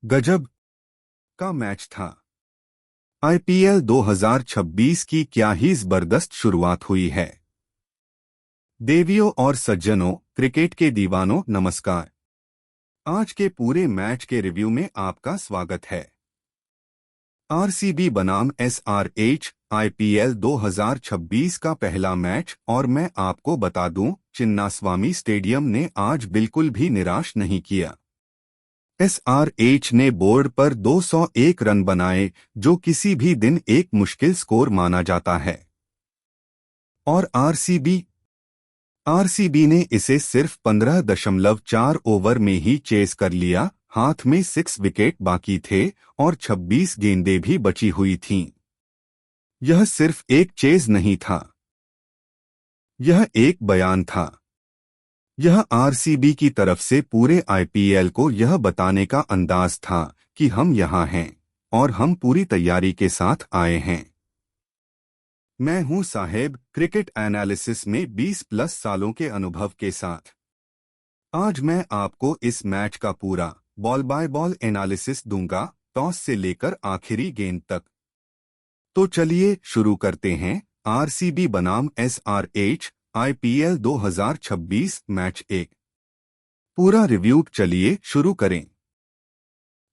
गजब का मैच था। आईपीएल 2026 की क्या ही जबरदस्त शुरुआत हुई है। देवियों और सज्जनों, क्रिकेट के दीवानों, नमस्कार। आज के पूरे मैच के रिव्यू में आपका स्वागत है। आरसीबी बनाम एसआरएच आईपीएल 2026 का पहला मैच, और मैं आपको बता दूं, चिन्नास्वामी स्टेडियम ने आज बिल्कुल भी निराश नहीं किया। एसआरएच ने बोर्ड पर 201 रन बनाए, जो किसी भी दिन एक मुश्किल स्कोर माना जाता है। और आरसीबी ने इसे सिर्फ 15.4 ओवर में ही चेस कर लिया। हाथ में 6 विकेट बाकी थे और 26 गेंदें भी बची हुई थीं। यह सिर्फ एक चेज नहीं था, यह एक बयान था। यह आरसीबी की तरफ से पूरे आईपीएल को यह बताने का अंदाज था कि हम यहाँ हैं और हम पूरी तैयारी के साथ आए हैं। मैं हूं साहेब, क्रिकेट एनालिसिस में 20 प्लस सालों के अनुभव के साथ। आज मैं आपको इस मैच का पूरा बॉल बाय बॉल एनालिसिस दूंगा, टॉस से लेकर आखिरी गेंद तक। तो चलिए शुरू करते हैं। आरसीबी बनाम एसआरएच आईपीएल 2026 मैच 1 पूरा रिव्यू। चलिए शुरू करें।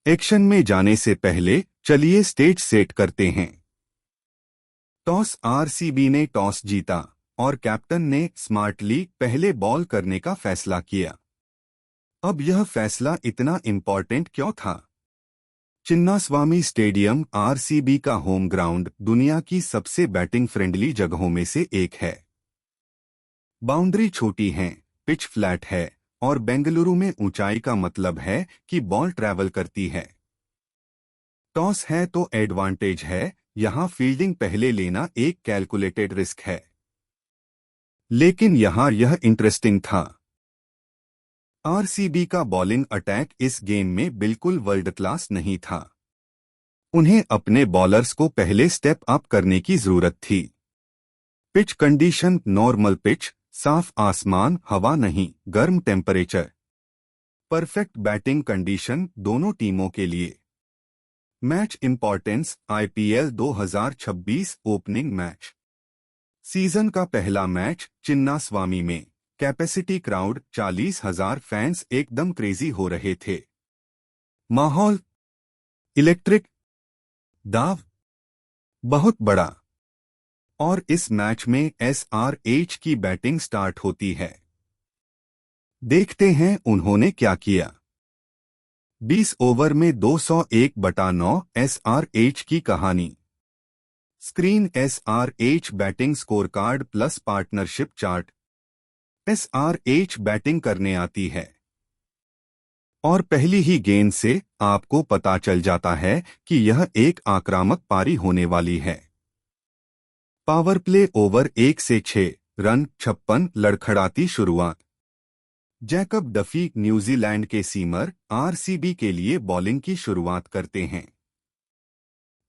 एक्शन में जाने से पहले चलिए स्टेज सेट करते हैं। टॉस आरसीबी ने टॉस जीता और कैप्टन ने स्मार्टली पहले बॉल करने का फैसला किया। अब यह फैसला इतना इम्पोर्टेंट क्यों था? चिन्नास्वामी स्टेडियम आरसीबी का होम ग्राउंड दुनिया की सबसे बैटिंग फ्रेंडली जगहों में से एक है। बाउंड्री छोटी है, पिच फ्लैट है और बेंगलुरु में ऊंचाई का मतलब है कि बॉल ट्रैवल करती है। टॉस है तो एडवांटेज है, यहां फील्डिंग पहले लेना एक कैलकुलेटेड रिस्क है। लेकिन यहां यह इंटरेस्टिंग था। आरसीबी का बॉलिंग अटैक इस गेम में बिल्कुल वर्ल्ड क्लास नहीं था। उन्हें अपने बॉलर्स को पहले स्टेप अप करने की जरूरत थी। पिच कंडीशन नॉर्मल पिच, साफ आसमान, हवा नहीं, गर्म टेम्परेचर, परफेक्ट बैटिंग कंडीशन दोनों टीमों के लिए। Match importance IPL 2026 opening match. Season का पहला मैच चिन्नास्वामी में। कैपेसिटी क्राउड 40,000 फैंस एकदम क्रेजी हो रहे थे। माहौल इलेक्ट्रिक, दाव बहुत बड़ा। और इस मैच में एसआरएच की बैटिंग स्टार्ट होती है। देखते हैं उन्होंने क्या किया। 20 ओवर में 201/9 एसआरएच की कहानी। Screen SRH batting scorecard plus partnership chart. SRH batting करने आती है और पहली ही गेंद से आपको पता चल जाता है कि यह एक आक्रामक पारी होने वाली है। पावर प्ले ओवर 1 से 6 रन 56 लड़खड़ाती शुरुआत। जैकब डफी न्यूजीलैंड के सीमर आरसीबी के लिए बॉलिंग की शुरुआत करते हैं।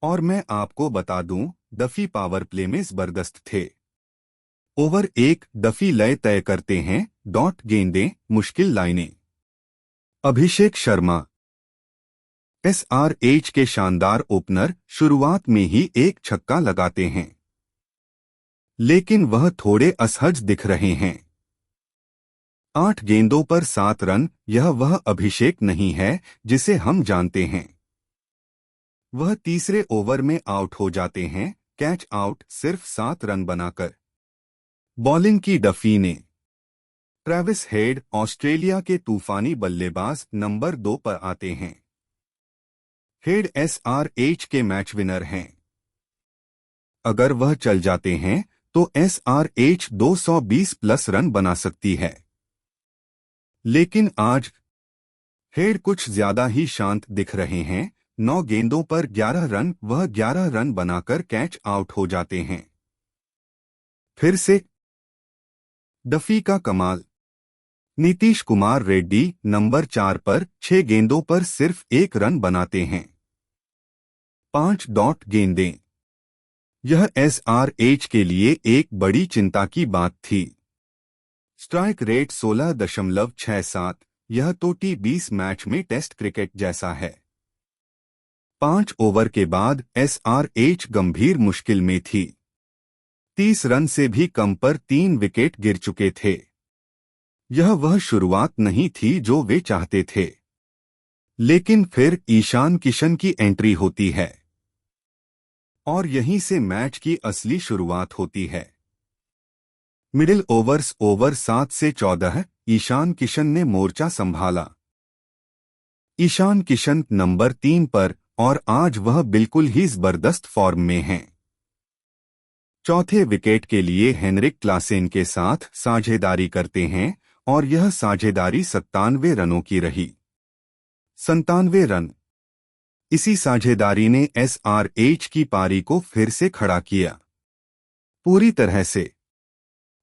और मैं आपको बता दूं, डफी पावर प्ले में जबरदस्त थे। ओवर 1 डफी लय तय करते हैं, डॉट गेंदें, मुश्किल लाइनें। अभिषेक शर्मा एसआरएच के शानदार ओपनर शुरुआत में ही एक छक्का लगाते हैं, लेकिन वह थोड़े असहज दिख रहे हैं। 8 गेंदों पर 7 रन, यह वह अभिषेक नहीं है जिसे हम जानते हैं। वह तीसरे ओवर में आउट हो जाते हैं, कैच आउट, सिर्फ 7 रन बनाकर। बॉलिंग की डफी ने। ट्रेविस हेड ऑस्ट्रेलिया के तूफानी बल्लेबाज नंबर 2 पर आते हैं। हेड एसआरएच के मैच विनर हैं। अगर वह चल जाते हैं तो एसआरएच 220 प्लस रन बना सकती है। लेकिन आज हेड कुछ ज्यादा ही शांत दिख रहे हैं। 9 गेंदों पर 11 रन, वह 11 रन बनाकर कैच आउट हो जाते हैं। फिर से डफी का कमाल। नीतीश कुमार रेड्डी नंबर 4 पर 6 गेंदों पर सिर्फ 1 रन बनाते हैं। 5 डॉट गेंदें। यह एसआरएच के लिए एक बड़ी चिंता की बात थी। स्ट्राइक रेट 16.67, यह तो T20 मैच में टेस्ट क्रिकेट जैसा है। 5 ओवर के बाद SRH गंभीर मुश्किल में थी। 30 रन से भी कम पर 3 विकेट गिर चुके थे। यह वह शुरुआत नहीं थी जो वे चाहते थे। लेकिन फिर ईशान किशन की एंट्री होती है और यहीं से मैच की असली शुरुआत होती है। मिडिल ओवर्स ओवर 7 से 14 ईशान किशन ने मोर्चा संभाला। ईशान किशन नंबर 3 पर और आज वह बिल्कुल ही जबरदस्त फॉर्म में हैं। चौथे विकेट के लिए हेनरिक क्लासेन के साथ साझेदारी करते हैं और यह साझेदारी 97 रनों की रही। 97 रन। इसी साझेदारी ने SRH की पारी को फिर से खड़ा किया। पूरी तरह से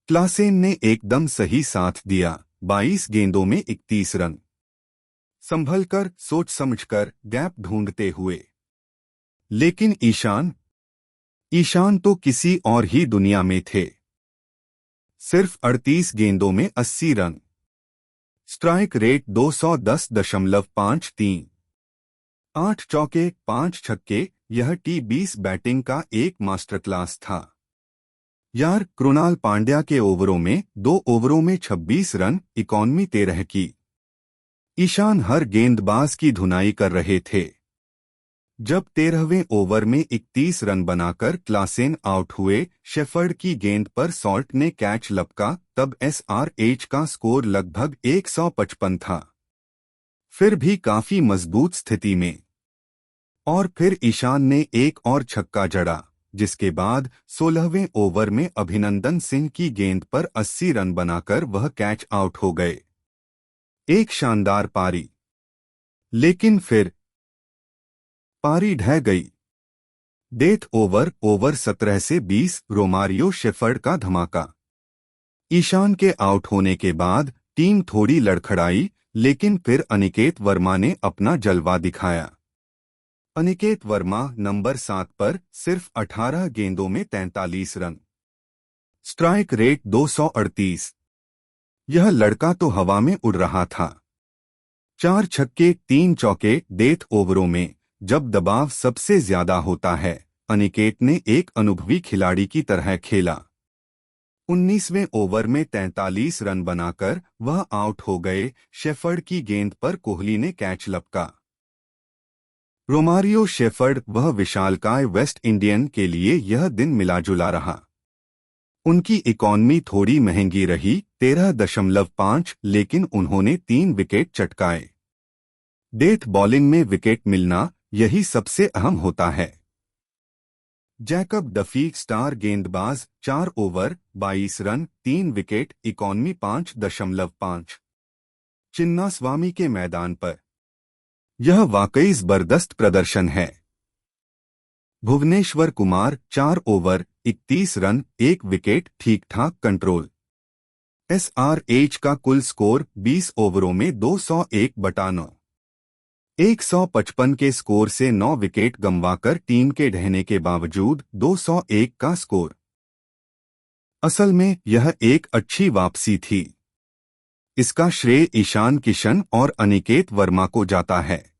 क्लासेन ने एकदम सही साथ दिया। 22 गेंदों में 31 रन। संभलकर, सोच समझकर, गैप ढूंढते हुए। लेकिन ईशान तो किसी और ही दुनिया में थे। सिर्फ 38 गेंदों में 80 रन। Strike rate 210.53। 8 चौके 5 छक्के। यह T20 बैटिंग का एक मास्टर क्लास था। यार, कृणाल पांड्या के ओवरों में 2 ओवरों में 26 रन, इकॉनमी 13 की। ईशान हर गेंदबाज की धुनाई कर रहे थे। जब 13वें ओवर में 31 रन बनाकर क्लासेन आउट हुए, शेफर्ड की गेंद पर सॉल्ट ने कैच लपका, तब SRH का स्कोर लगभग 155 था। फिर भी काफी मजबूत स्थिति में। और फिर ईशान ने एक और छक्का जड़ा, जिसके बाद 16वें ओवर में अभिनंदन सिंह की गेंद पर 80 रन बनाकर वह कैच आउट हो गए। एक शानदार पारी। लेकिन फिर पारी ढह गई। डेथ ओवर 17 से 20 रोमारियो शेफर्ड का धमाका। ईशान के आउट होने के बाद टीम थोड़ी लड़खड़ाई, लेकिन फिर अनिकेत वर्मा ने अपना जलवा दिखाया। अनिकेत वर्मा नंबर 7 पर सिर्फ 18 गेंदों में 43 रन। Strike rate 238। यह लड़का तो हवा में उड़ रहा था। 4 छक्के 3 चौके। डेथ ओवरों में जब दबाव सबसे ज्यादा होता है, अनिकेत ने एक अनुभवी खिलाड़ी की तरह खेला। 19वें ओवर में 43 रन बनाकर वह आउट हो गए। शेफर्ड की गेंद पर कोहली ने कैच लपका। रोमारियो शेफर्ड, वह विशालकाय वेस्ट इंडियन के लिए यह दिन मिला जुला रहा। उनकी इकॉनमी थोड़ी महंगी रही, 13.5, लेकिन उन्होंने 3 विकेट चटकाए। डेथ बॉलिंग में विकेट मिलना, यही सबसे अहम होता है। जैकब डफी स्टार गेंदबाज, 4 over 22 run, 3 wicket, economy 5.5। Chinnaswamy के मैदान पर यह वाकई जबरदस्त प्रदर्शन है। Bhuvneshwar Kumar, 4 over 31 run, 1 wicket, ठीक ठाक कंट्रोल। SRH का कुल स्कोर 20 ओवरों में 201/9। 155 के स्कोर से 9 विकेट गंवाकर टीम के ढहने के बावजूद 201 का स्कोर। असल में यह एक अच्छी वापसी थी। इसका श्रेय ईशान किशन और अनिकेत वर्मा को जाता है।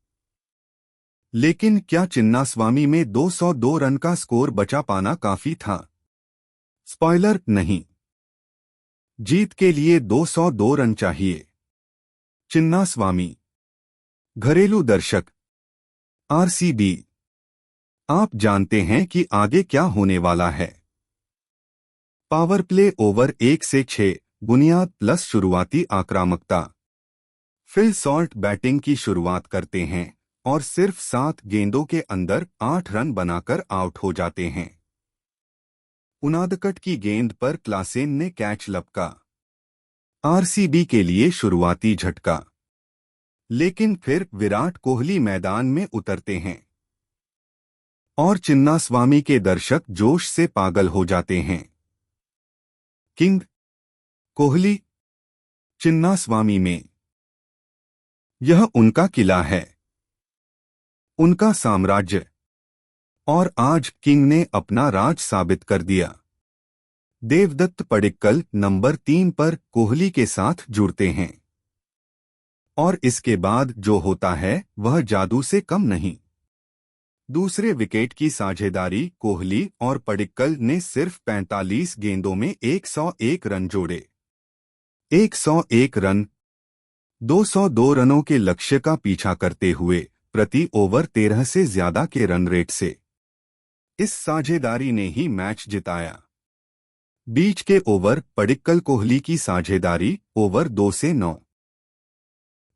लेकिन क्या चिन्नास्वामी में 202 रन का स्कोर बचा पाना काफी था? स्पॉइलर, नहीं। जीत के लिए 202 रन चाहिए। चिन्नास्वामी। घरेलू दर्शक, RCB। आप जानते हैं कि आगे क्या होने वाला है। पावर प्ले ओवर 1 से 6, बुनियाद प्लस शुरुआती आक्रामकता। फिल सॉल्ट बैटिंग की शुरुआत करते हैं और सिर्फ 7 गेंदों के अंदर 8 रन बनाकर आउट हो जाते हैं। उनादकट की गेंद पर क्लासेन ने कैच लपका। RCB के लिए शुरुआती झटका। लेकिन फिर विराट कोहली मैदान में उतरते हैं और चिन्नास्वामी के दर्शक जोश से पागल हो जाते हैं। किंग कोहली चिन्नास्वामी में, यह उनका किला है, उनका साम्राज्य। और आज किंग ने अपना राज साबित कर दिया। देवदत्त पडिक्कल नंबर 3 पर कोहली के साथ जुड़ते हैं और इसके बाद जो होता है वह जादू से कम नहीं। दूसरे विकेट की साझेदारी कोहली और पडिक्कल ने सिर्फ 45 गेंदों में 101 रन जोड़े। 101 रन 202 रनों के लक्ष्य का पीछा करते हुए प्रति ओवर 13 से ज्यादा के रन रेट से इस साझेदारी ने ही मैच जिताया। बीच के ओवर पडिक्कल कोहली की साझेदारी ओवर 2 से 9।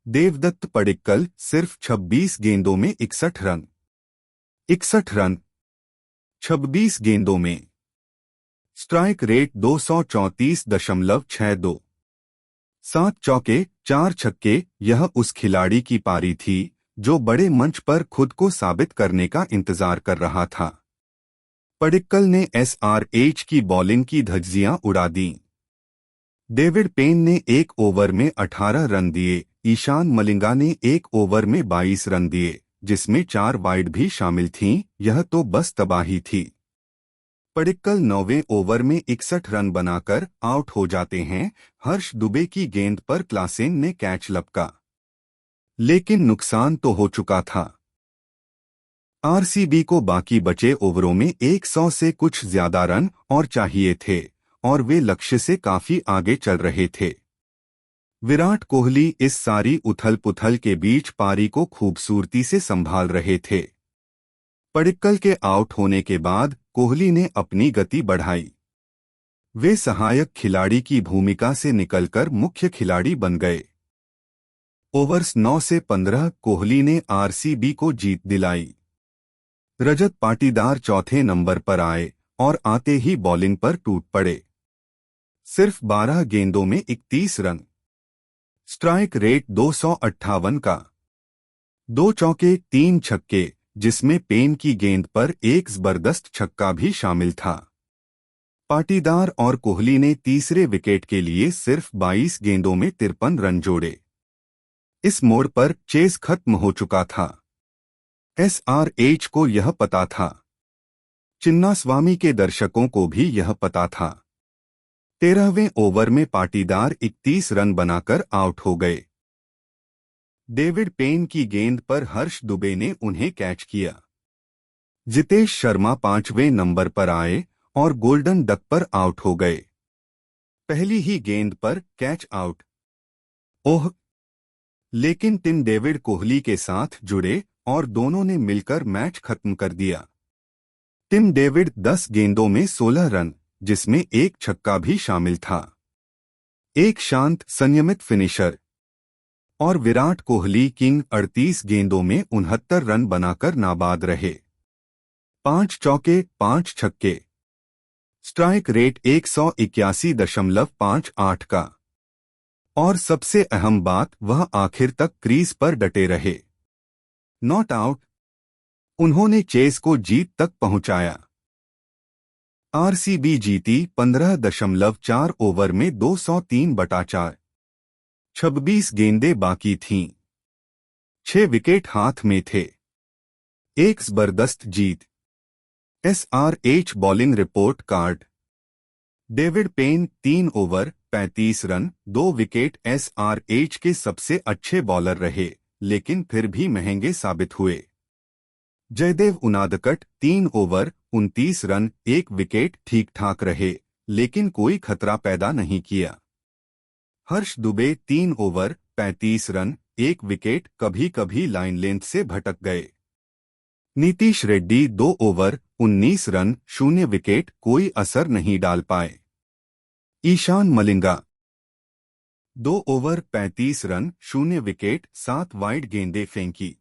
देवदत्त पडिक्कल सिर्फ 26 गेंदों में 61 रन 26 गेंदों में। Strike rate 234.62। 7 चौके 4 छक्के। यह उस खिलाड़ी की पारी थी जो बड़े मंच पर खुद को साबित करने का इंतजार कर रहा था। पडिक्कल ने एसआरएच की बॉलिंग की धज्जियां उड़ा दीं। डेविड पेन ने एक ओवर में 18 रन दिए। ईशान मलिंगा ने एक ओवर में 22 रन दिए, जिसमें 4 वाइड भी शामिल थीं। यह तो बस तबाही थी। पडिक्कल 9वें ओवर में 61 रन बनाकर आउट हो जाते हैं। हर्ष दुबे की गेंद पर क्लासेन ने कैच लपका, लेकिन नुकसान तो हो चुका था। आरसीबी को बाकी बचे ओवरों में 100 से कुछ ज्यादा रन और चाहिए थे और वे लक्ष्य से काफी आगे चल रहे थे। विराट कोहली इस सारी उथल-पुथल के बीच पारी को खूबसूरती से संभाल रहे थे। पडिक्कल के आउट होने के बाद कोहली ने अपनी गति बढ़ाई। वे सहायक खिलाड़ी की भूमिका से निकलकर मुख्य खिलाड़ी बन गए। ओवर्स 9 से 15 कोहली ने आरसीबी को जीत दिलाई। रजत पाटीदार चौथे नंबर पर आए और आते ही बॉलिंग पर टूट पड़े। सिर्फ 12 गेंदों में 31 रन। स्ट्राइक रेट 258 का। 2 चौके 3 छक्के, जिसमें पेन की गेंद पर एक जबरदस्त छक्का भी शामिल था। पाटीदार और कोहली ने तीसरे विकेट के लिए सिर्फ 22 गेंदों में 53 रन जोड़े। इस मोड़ पर चेस खत्म हो चुका था। एसआरएच को यह पता था। चिन्नास्वामी के दर्शकों को भी यह पता था। 13वें ओवर में पाटीदार 31 रन बनाकर आउट हो गए। डेविड पेन की गेंद पर हर्ष दुबे ने उन्हें कैच किया। जितेश शर्मा 5वें नंबर पर आए और गोल्डन डक पर आउट हो गए। पहली ही गेंद पर कैच आउट। ओह! लेकिन टिम डेविड कोहली के साथ जुड़े और दोनों ने मिलकर मैच खत्म कर दिया। टिम डेविड 10 गेंदों में 16 रन, जिसमें एक छक्का भी शामिल था। एक शांत संयमित फिनिशर। और विराट कोहली किंग 38 गेंदों में 69 रन बनाकर नाबाद रहे। 5 चौके 5 छक्के। स्ट्राइक रेट 181.58 का। और सबसे अहम बात, वह आखिर तक क्रीज पर डटे रहे। Not out. उन्होंने चेस को जीत तक पहुंचाया। आरसीबी जीती 15.4 ओवर में 203/4। 26 गेंदें बाकी थीं। 6 विकेट हाथ में थे। एक जबरदस्त जीत। SRH bowling report card. David Payne 3 over 35 run 2 wicket. SRH के सबसे अच्छे बॉलर रहे, लेकिन फिर भी महंगे साबित हुए। Jaydev Unadkat 3 over 29 run 1 wicket ठीक ठाक रहे, लेकिन कोई खतरा पैदा नहीं किया। Harsh Dubey 3 over 35 run 1 wicket कभी कभी लाइन लेंथ से भटक गए। Nitish Reddy 2 over 19 run 0 wicket कोई असर नहीं डाल पाए। Ishan Malinga 2 over 35 run 0 wicket 7 wide गेंदें फेंकी।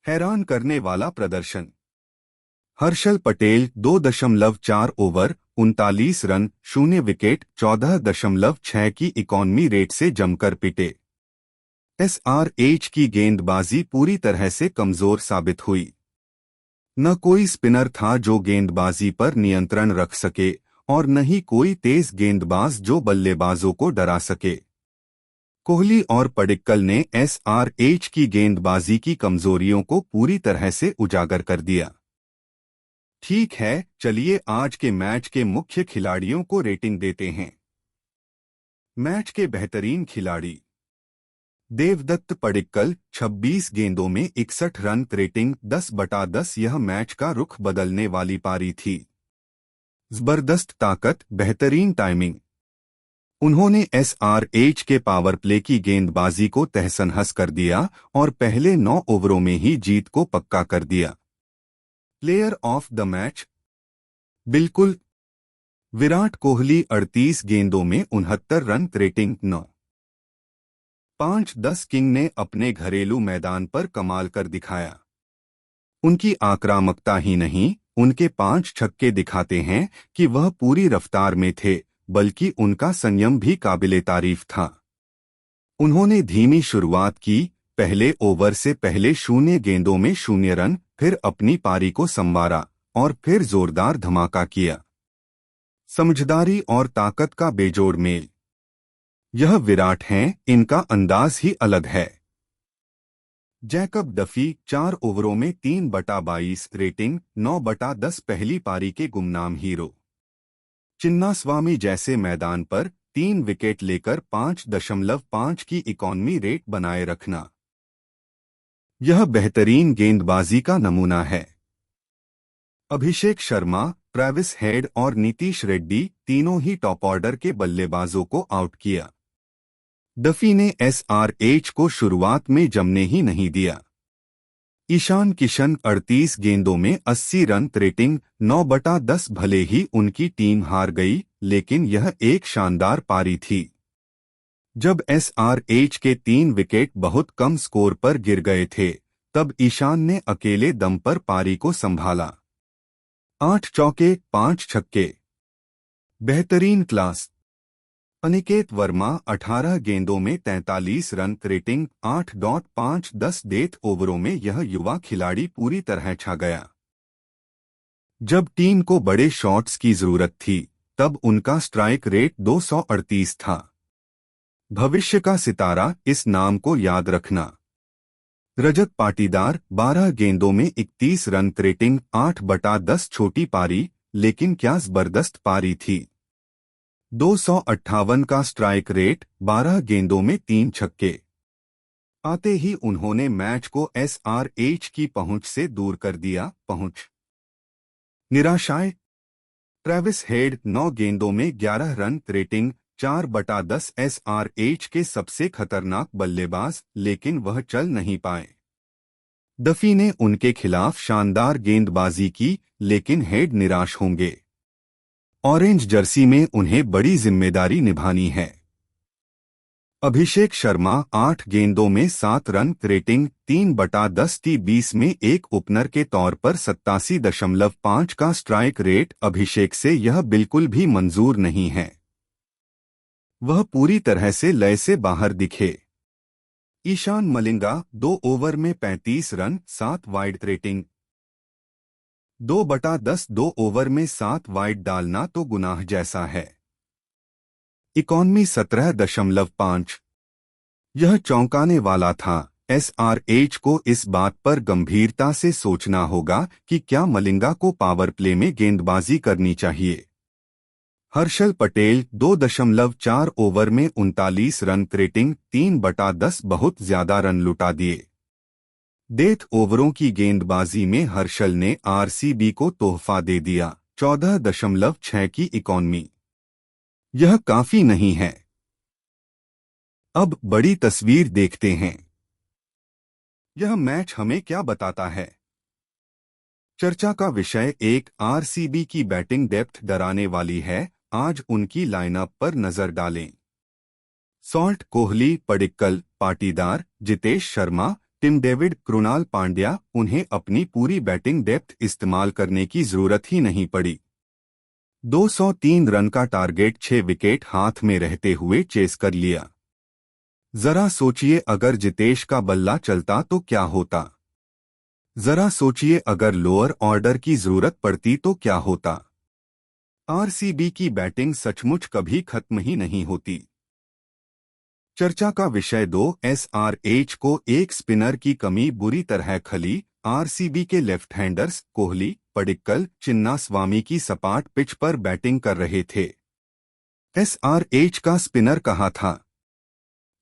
हैरान करने वाला प्रदर्शन। Harshal Patel 2.4 over 39 run 0 wicket 14.6 की इकॉनमी रेट से जमकर पिटे। एसआरएच की गेंदबाजी पूरी तरह से कमजोर साबित हुई। न कोई स्पिनर था जो गेंदबाजी पर नियंत्रण रख सके और न ही कोई तेज गेंदबाज जो बल्लेबाजों को डरा सके। कोहली और पडिक्कल ने एसआरएच की गेंदबाजी की कमजोरियों को पूरी तरह से उजागर कर दिया। ठीक है, चलिए आज के मैच के मुख्य खिलाड़ियों को रेटिंग देते हैं। मैच के बेहतरीन खिलाड़ी। देवदत्त पडिक्कल 26 गेंदों में 61 रन, रेटिंग 10/10। यह मैच का रुख बदलने वाली पारी थी। जबरदस्त ताकत, बेहतरीन टाइमिंग। उन्होंने एसआरएच के पावर प्ले की गेंदबाजी को तहस-नहस कर दिया और पहले 9 ओवरों में ही जीत को पक्का कर दिया। प्लेयर ऑफ द मैच, बिल्कुल, विराट कोहली 38 गेंदों में 69 रन, रेटिंग 9.5-10। किंग ने अपने घरेलू मैदान पर कमाल कर दिखाया। उनकी आक्रामकता ही नहीं, उनके 5 छक्के दिखाते हैं कि वह पूरी रफ्तार में थे, बल्कि उनका संयम भी काबिले तारीफ था। उन्होंने धीमी शुरुआत की, पहले ओवर से पहले 0 गेंदों में 0 रन, फिर अपनी पारी को संवारा और फिर जोरदार धमाका किया। समझदारी और ताकत का बेजोड़ मेल। यह विराट हैं, इनका अंदाज ही अलग है। जैकब डफी 4 ओवरों में 3/22, रेटिंग 9/10। पहली पारी के गुमनाम हीरो। चिन्नास्वामी जैसे मैदान पर 3 विकेट लेकर 5.5 की इकॉनमी रेट बनाए रखना, यह बेहतरीन गेंदबाजी का नमूना है। अभिषेक शर्मा, ट्रेविस हेड और नीतीश रेड्डी तीनों ही टॉप ऑर्डर के बल्लेबाजों को आउट किया। डफी ने एसआरएच को शुरुआत में जमने ही नहीं दिया। ईशान किशन 38 गेंदों में 80 रन, रेटिंग 9/10। भले ही उनकी टीम हार गई, लेकिन यह एक शानदार पारी थी। जब एसआरएच के 3 विकेट बहुत कम स्कोर पर गिर गए थे, तब ईशान ने अकेले दम पर पारी को संभाला। 8 चौके, 5 छक्के, बेहतरीन क्लास। अनिकेत वर्मा 18 गेंदों में 43 रन, रेटिंग 8.5-10। डेथ ओवरों में यह युवा खिलाड़ी पूरी तरह छा गया। जब टीम को बड़े शॉट्स की जरूरत थी, तब उनका स्ट्राइक रेट 238 था। भविष्य का सितारा, इस नाम को याद रखना। रजत पाटीदार 12 गेंदों में 31 रन, रेटिंग 8/10। छोटी पारी, लेकिन क्या जबरदस्त पारी थी। 258 का स्ट्राइक रेट, 12 गेंदों में 3 छक्के। आते ही उन्होंने मैच को एसआरएच की पहुंच से दूर कर दिया। पहुंच निराशाएं। ट्रेविस हेड 9 गेंदों में 11 रन, रेटिंग 4/10। एसआरएच के सबसे खतरनाक बल्लेबाज, लेकिन वह चल नहीं पाए। डफी ने उनके खिलाफ शानदार गेंदबाजी की, लेकिन हेड निराश होंगे। ऑरेंज जर्सी में उन्हें बड़ी जिम्मेदारी निभानी है। अभिषेक शर्मा 8 गेंदों में 7 रन, रेटिंग 3/10। T20 में एक ओपनर के तौर पर 87.5 का स्ट्राइक रेट। अभिषेक से यह बिल्कुल भी मंजूर नहीं है। वह पूरी तरह से लय से बाहर दिखे। ईशान मलिंगा 2 ओवर में 35 रन, 7 वाइड, रेटिंग 2/10। 2 ओवर में 7 वाइड डालना तो गुनाह जैसा है। इकॉनमी 17.5। यह चौंकाने वाला था। एसआरएच को इस बात पर गंभीरता से सोचना होगा कि क्या मलिंगा को पावर प्ले में गेंदबाजी करनी चाहिए। हर्षल पटेल 2.4 ओवर में 39 रन, रेटिंग 3/10। बहुत ज्यादा रन लुटा दिए। डेथ ओवरों की गेंदबाजी में हर्षल ने आरसीबी को तोहफा दे दिया। 14.6 की इकॉनमी, यह काफी नहीं है। अब बड़ी तस्वीर देखते हैं। यह मैच हमें क्या बताता है। चर्चा का विषय एक, आरसीबी की बैटिंग डेप्थ डराने वाली है। आज उनकी लाइनअप पर नजर डालें। Salt, Kohli, Padikkal, Patidar, Jitesh Sharma, Tim David, Krunal Pandya. उन्हें अपनी पूरी बैटिंग डेप्थ इस्तेमाल करने की जरूरत ही नहीं पड़ी। 203 रन का टारगेट 6 विकेट हाथ में रहते हुए चेस कर लिया। जरा सोचिए अगर जितेश का बल्ला चलता तो क्या होता। जरा सोचिए अगर लोअर ऑर्डर की जरूरत पड़ती तो क्या होता। आरसीबी की बैटिंग सचमुच कभी खत्म ही नहीं होती। चर्चा का विषय 2, एसआरएच को एक स्पिनर की कमी बुरी तरह खली। आरसीबी के लेफ्ट हैंडर्स कोहली, पडिक्कल, चिन्नास्वामी की सपाट पिच पर बैटिंग कर रहे थे। एसआरएच का स्पिनर कहाँ था।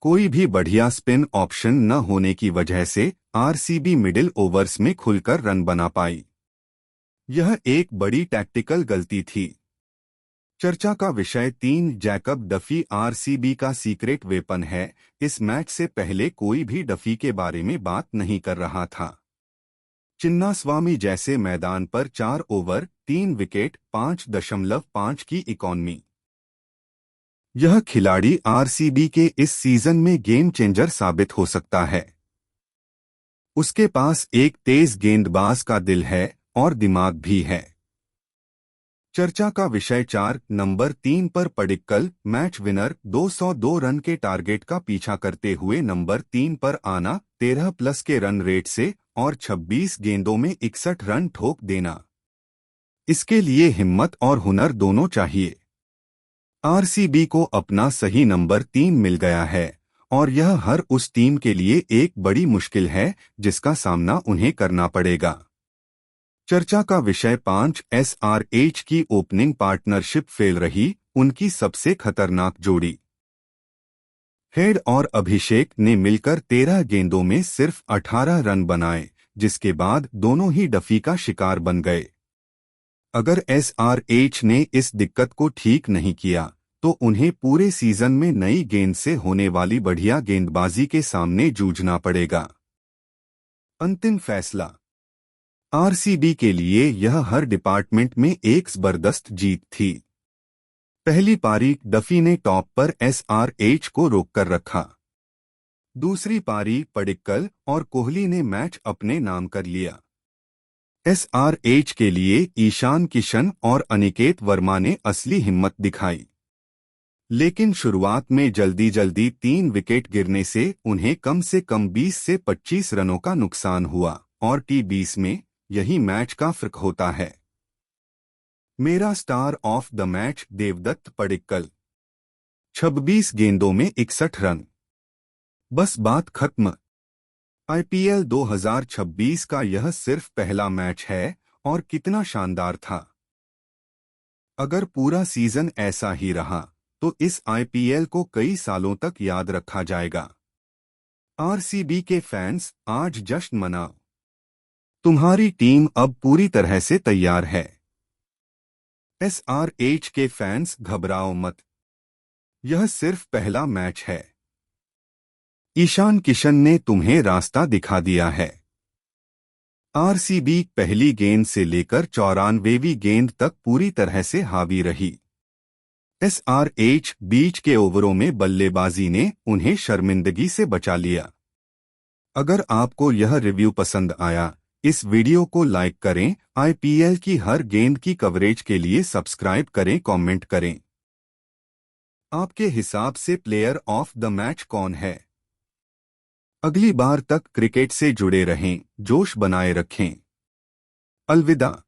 कोई भी बढ़िया स्पिन ऑप्शन न होने की वजह से आरसीबी मिडिल ओवर्स में खुलकर रन बना पाई। यह एक बड़ी टैक्टिकल गलती थी। चर्चा का विषय 3 जैकब डफी आरसीबी का सीक्रेट वेपन है। इस मैच से पहले कोई भी डफी के बारे में बात नहीं कर रहा था। चिन्नास्वामी जैसे मैदान पर 4 ओवर 3 विकेट 5.5 की इकॉनमी। यह खिलाड़ी आरसीबी के इस सीजन में गेम चेंजर साबित हो सकता है। उसके पास एक तेज गेंदबाज का दिल है और दिमाग भी है। चर्चा का विषय 4 नंबर 3 पर पडिक्कल मैच विनर 202 रन के टारगेट का पीछा करते हुए नंबर 3 पर आना 13+ के रन रेट से और 26 गेंदों में 61 रन ठोक देना। इसके लिए हिम्मत और हुनर दोनों चाहिए। आरसीबी को अपना सही नंबर 3 मिल गया है और यह हर उस टीम के लिए एक बड़ी मुश्किल है जिसका सामना उन्हें करना पड़ेगा। चर्चा का विषय 5 एसआरएच की ओपनिंग पार्टनरशिप फेल रही, उनकी सबसे खतरनाक जोड़ी। हेड और अभिषेक ने मिलकर 13 गेंदों में सिर्फ 18 रन बनाए, जिसके बाद दोनों ही डफी का शिकार बन गए। अगर एसआरएच ने इस दिक्कत को ठीक नहीं किया तो उन्हें पूरे सीजन में नई गेंद से होने वाली बढ़िया गेंदबाजी के सामने जूझना पड़ेगा। अंतिम फैसला। आरसीबी के लिए यह हर डिपार्टमेंट में एक जबरदस्त जीत थी। पहली पारी डफी ने टॉप पर एसआरएच को रोककर रखा। दूसरी पारी पडिक्कल और कोहली ने मैच अपने नाम कर लिया। एसआरएच के लिए ईशान किशन और अनिकेत वर्मा ने असली हिम्मत दिखाई, लेकिन शुरुआत में जल्दी 3 विकेट गिरने से उन्हें कम से कम 20 से 25 रनों का नुकसान हुआ और T20 में यही मैच का फर्क होता है। मेरा star of the match Devdutt Padikkal, 26 गेंदों में 61 रन। बस बात खत्म। आईपीएल 2026 का यह सिर्फ पहला मैच है और कितना शानदार था। अगर पूरा सीजन ऐसा ही रहा तो इस आईपीएल को कई सालों तक याद रखा जाएगा। आरसीबी के फैंस आज जश्न मनाओ। तुम्हारी टीम अब पूरी तरह से तैयार है। एसआरएच के फैंस घबराओ मत, यह सिर्फ पहला मैच है। ईशान किशन ने तुम्हें रास्ता दिखा दिया है। आरसीबी पहली गेंद से लेकर 94वीं गेंद तक पूरी तरह से हावी रही। एसआरएच बीच के ओवरों में बल्लेबाजी ने उन्हें शर्मिंदगी से बचा लिया। अगर आपको यह रिव्यू पसंद आया, इस वीडियो को लाइक करें, आईपीएल की हर गेंद की कवरेज के लिए सब्सक्राइब करें, कमेंट करें। आपके हिसाब से प्लेयर ऑफ द मैच कौन है? अगली बार तक क्रिकेट से जुड़े रहें, जोश बनाए रखें। अलविदा।